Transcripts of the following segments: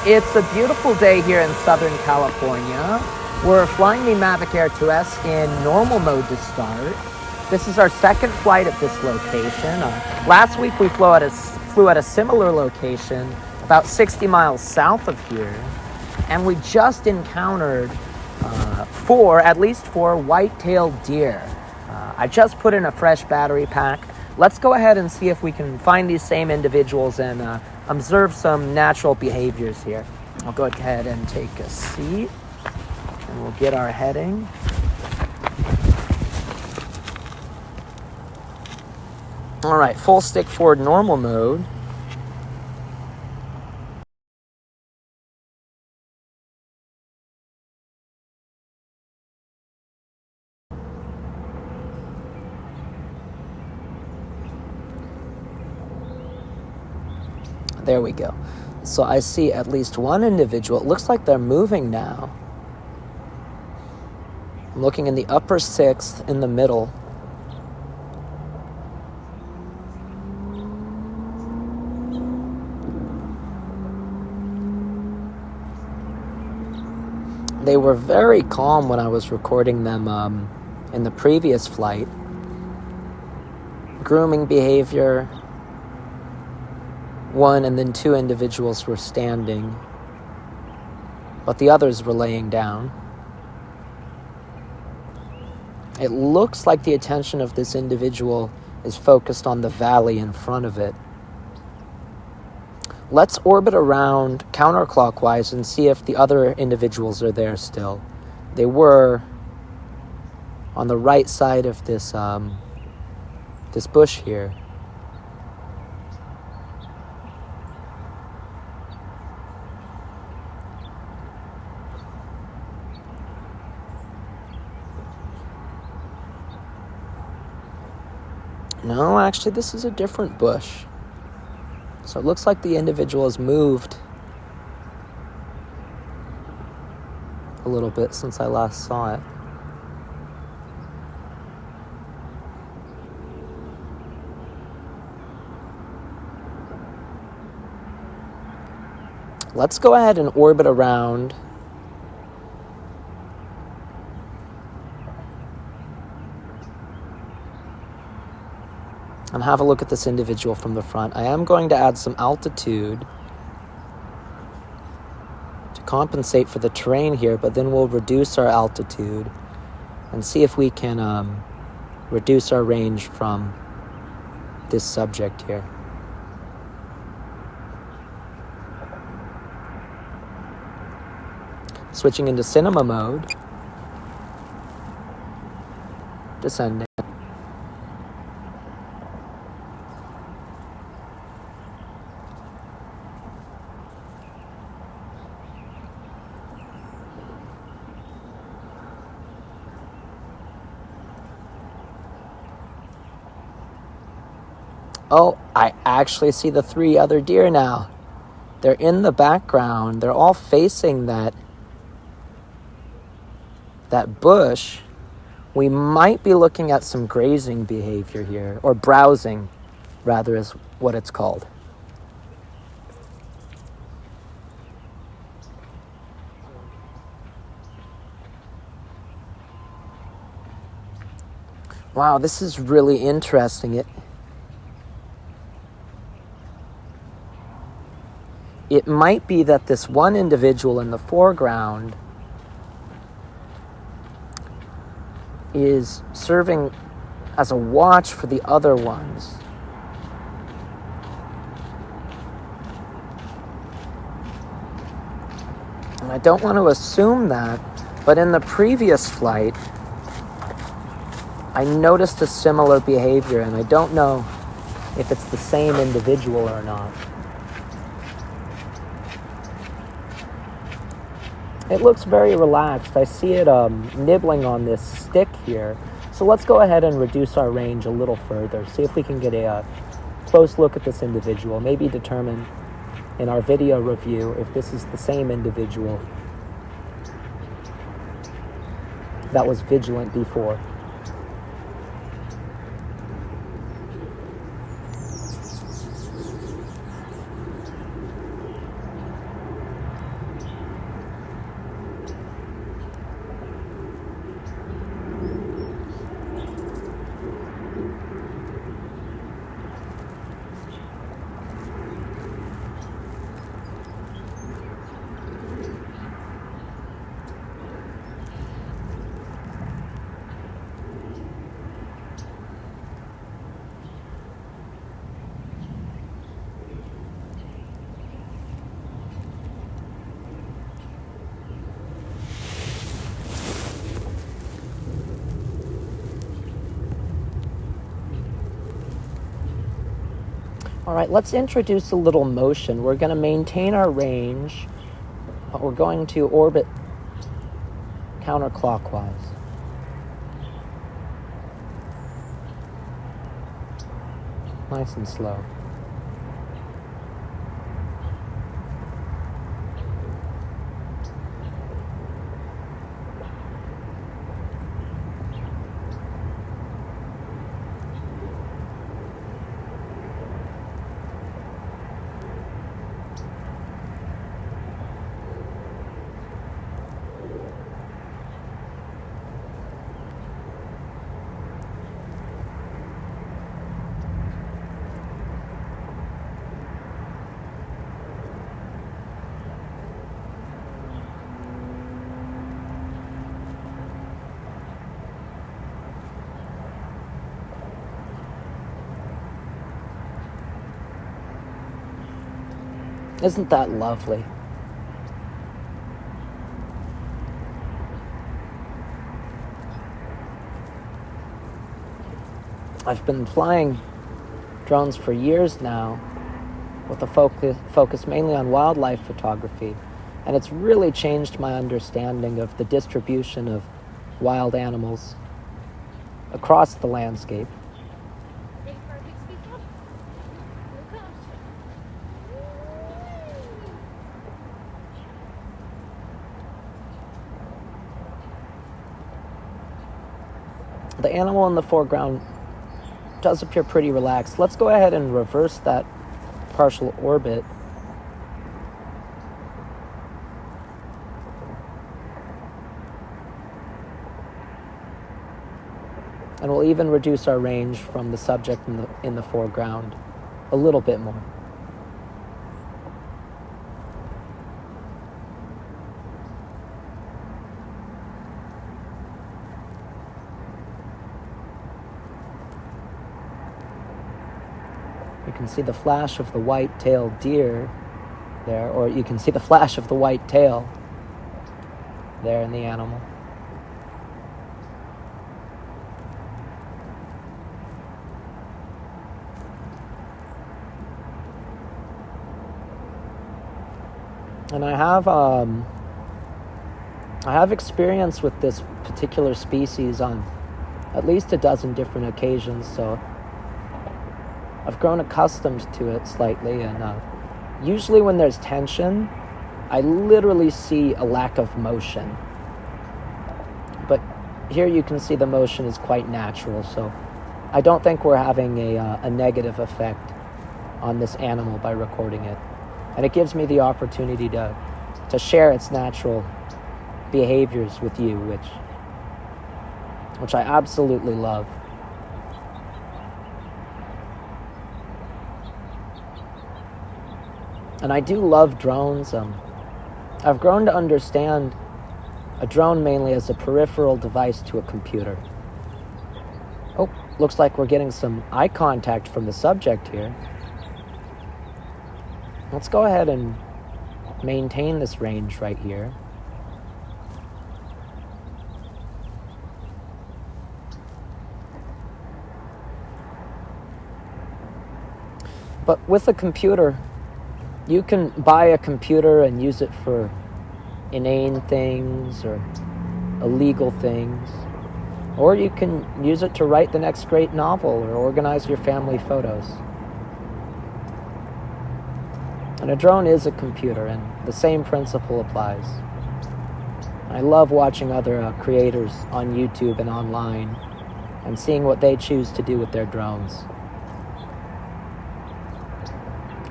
It's a beautiful day here in Southern California. We're flying the Mavic Air 2S in normal mode to start. This is our second flight at this location. Last week we flew at a similar location about 60 miles south of here, and we just encountered at least four white-tailed deer. I just put in a fresh battery pack. Let's go ahead and see if we can find these same individuals and observe some natural behaviors here. I'll go ahead and take a seat, and we'll get our heading. All right, full stick forward normal mode. There we go. So I see at least one individual. It looks like they're moving now. I'm looking in the upper sixth in the middle. They were very calm when I was recording them in the previous flight. Grooming behavior. One and then two individuals were standing, but the others were laying down. It looks like the attention of this individual is focused on the valley in front of it. Let's orbit around counterclockwise and see if the other individuals are there still. They were on the right side of this bush here. No, actually, this is a different bush. So it looks like the individual has moved a little bit since I last saw it. Let's go ahead and orbit around. And have a look at this individual from the front. I am going to add some altitude to compensate for the terrain here, but then we'll reduce our altitude and see if we can reduce our range from this subject here. Switching into cinema mode. Descending. Oh, I actually see the three other deer now. They're in the background. They're all facing that bush. We might be looking at some grazing behavior here, or browsing, rather, is what it's called. Wow, this is really interesting. It might be that this one individual in the foreground is serving as a watch for the other ones. And I don't want to assume that, but in the previous flight, I noticed a similar behavior, and I don't know if it's the same individual or not. It looks very relaxed. I see it nibbling on this stick here. So let's go ahead and reduce our range a little further. See if we can get a close look at this individual. Maybe determine in our video review if this is the same individual that was vigilant before. All right, let's introduce a little motion. We're going to maintain our range, but we're going to orbit counterclockwise. Nice and slow. Isn't that lovely? I've been flying drones for years now with a focus mainly on wildlife photography, and it's really changed my understanding of the distribution of wild animals across the landscape. The animal in the foreground does appear pretty relaxed. Let's go ahead and reverse that partial orbit. And we'll even reduce our range from the subject in the foreground a little bit more. You can see the flash of the white-tailed deer there, or you can see the flash of the white tail there in the animal. And I have experience with this particular species on at least a dozen different occasions, so I've grown accustomed to it slightly, and usually when there's tension, I literally see a lack of motion. But here you can see the motion is quite natural, so I don't think we're having a negative effect on this animal by recording it. And it gives me the opportunity to share its natural behaviors with you, which I absolutely love. And I do love drones. I've grown to understand a drone mainly as a peripheral device to a computer. Oh, looks like we're getting some eye contact from the subject here. Let's go ahead and maintain this range right here. But with a computer, you can buy a computer and use it for inane things or illegal things. Or you can use it to write the next great novel or organize your family photos. And a drone is a computer, and the same principle applies. I love watching other creators on YouTube and online and seeing what they choose to do with their drones.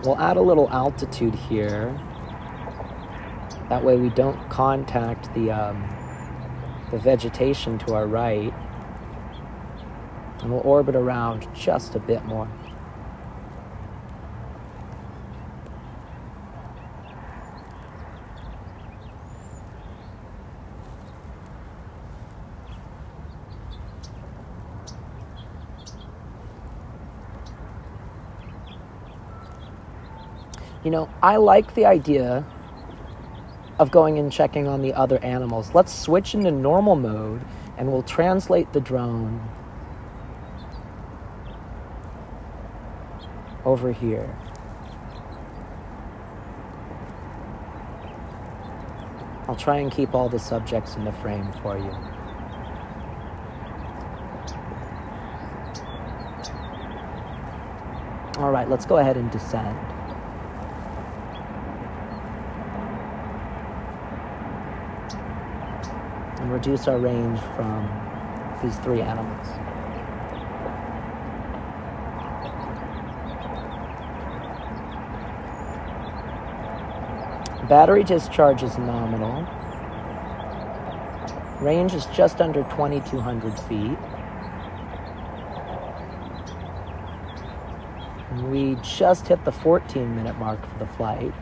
We'll add a little altitude here. That way we don't contact the vegetation to our right. And we'll orbit around just a bit more. You know, I like the idea of going and checking on the other animals. Let's switch into normal mode and we'll translate the drone over here. I'll try and keep all the subjects in the frame for you. All right, let's go ahead and descend. And reduce our range from these three animals. Battery discharge is nominal. Range is just under 2,200 feet. We just hit the 14-minute mark for the flight.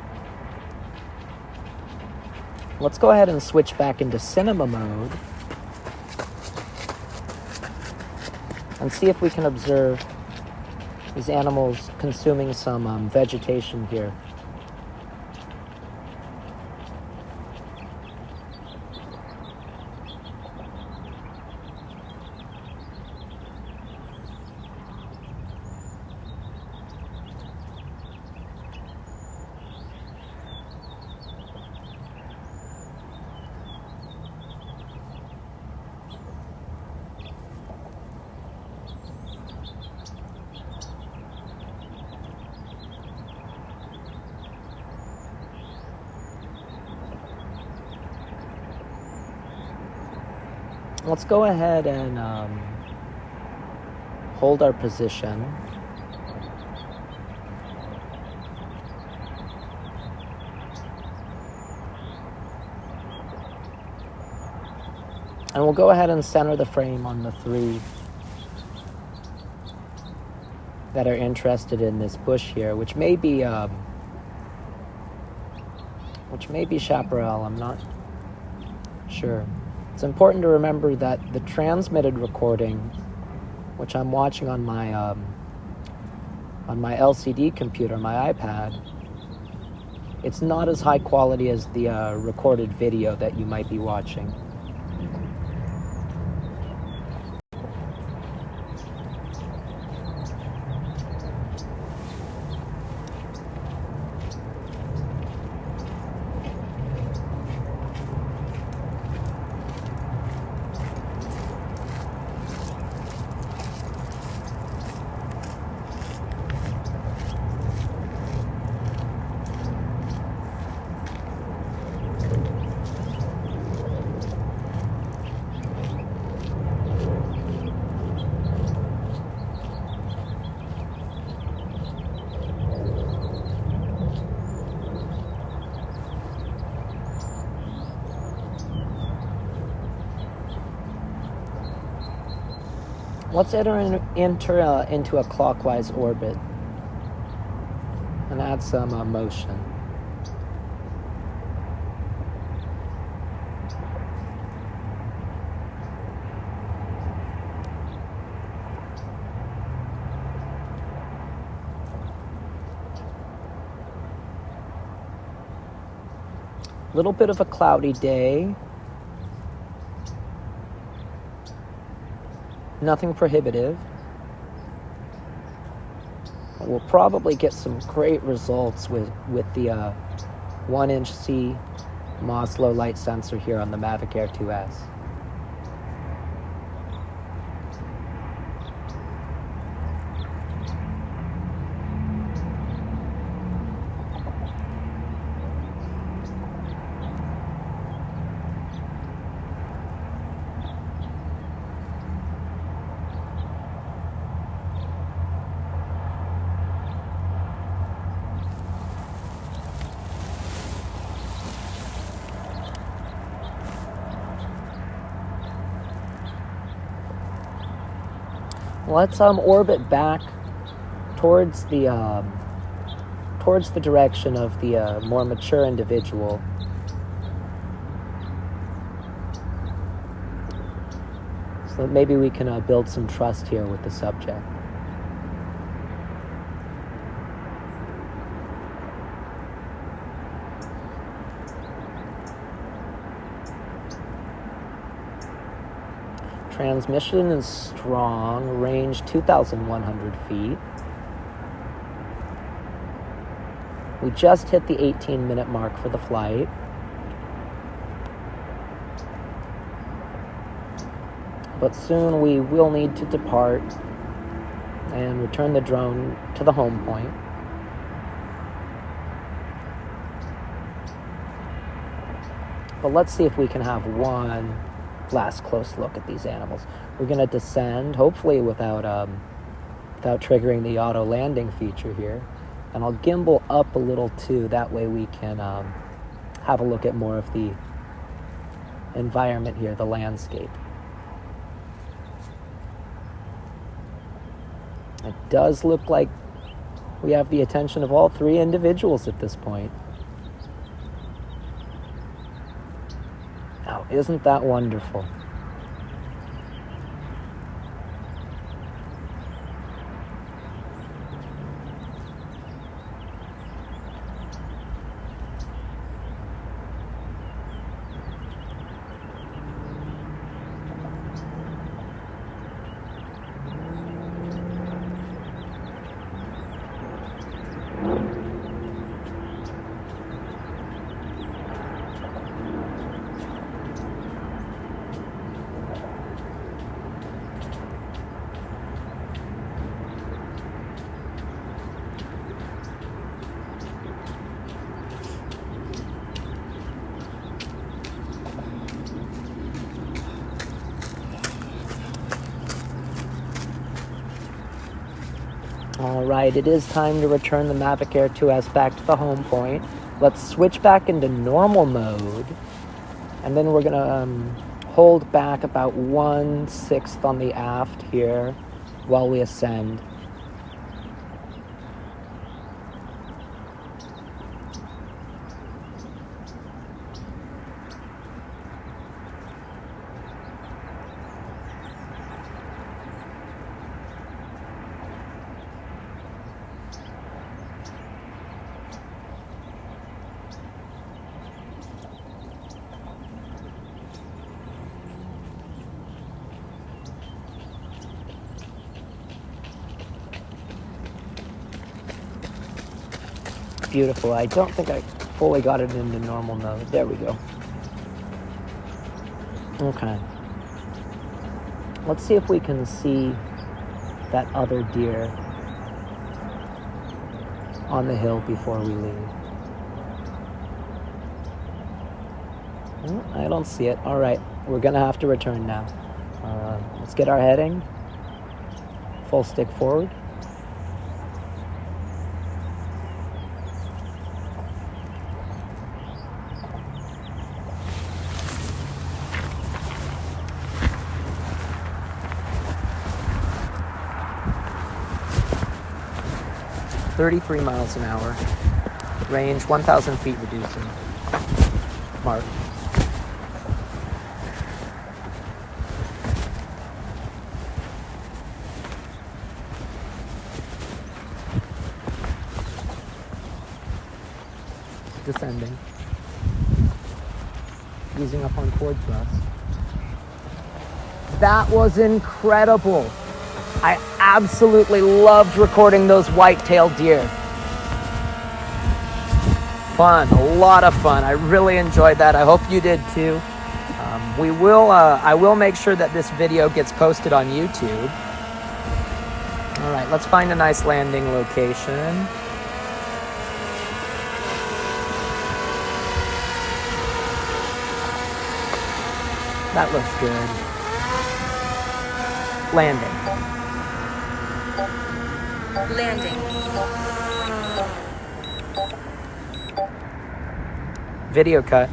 Let's go ahead and switch back into cinema mode and see if we can observe these animals consuming some vegetation here. Let's go ahead and hold our position. And we'll go ahead and center the frame on the three that are interested in this bush here, which may be chaparral. I'm not sure. It's important to remember that the transmitted recording, which I'm watching on my LCD computer, my iPad, it's not as high quality as the recorded video that you might be watching. Let's enter into a clockwise orbit and add some motion. Little bit of a cloudy day. Nothing prohibitive. We'll probably get some great results with the 1-inch C MOS low light sensor here on the Mavic Air 2S. Let's orbit back towards the direction of the more mature individual. So maybe we can build some trust here with the subject. Transmission is strong, range 2,100 feet. We just hit the 18-minute mark for the flight. But soon we will need to depart and return the drone to the home point. But let's see if we can have one last close look at these animals. We're going to descend, hopefully without triggering the auto landing feature here. And I'll gimbal up a little too, that way we can have a look at more of the environment here, the landscape. It does look like we have the attention of all three individuals at this point. Oh, isn't that wonderful? All right, it is time to return the Mavic Air 2S back to the home point. Let's switch back into normal mode, and then we're gonna hold back about 1/6 on the aft here while we ascend. Beautiful. I don't think I fully got it into normal mode. There we go. Okay. Let's see if we can see that other deer on the hill before we leave. I don't see it. All right. We're going to have to return now. Let's get our heading. Full stick forward. .33 miles an hour. Range 1,000 feet reducing. Mark. Descending. Easing up on forward thrust. That was incredible. I absolutely loved recording those white-tailed deer. Fun, a lot of fun. I really enjoyed that. I hope you did too. I will make sure that this video gets posted on YouTube. All right, let's find a nice landing location. That looks good. Landing. Video cut.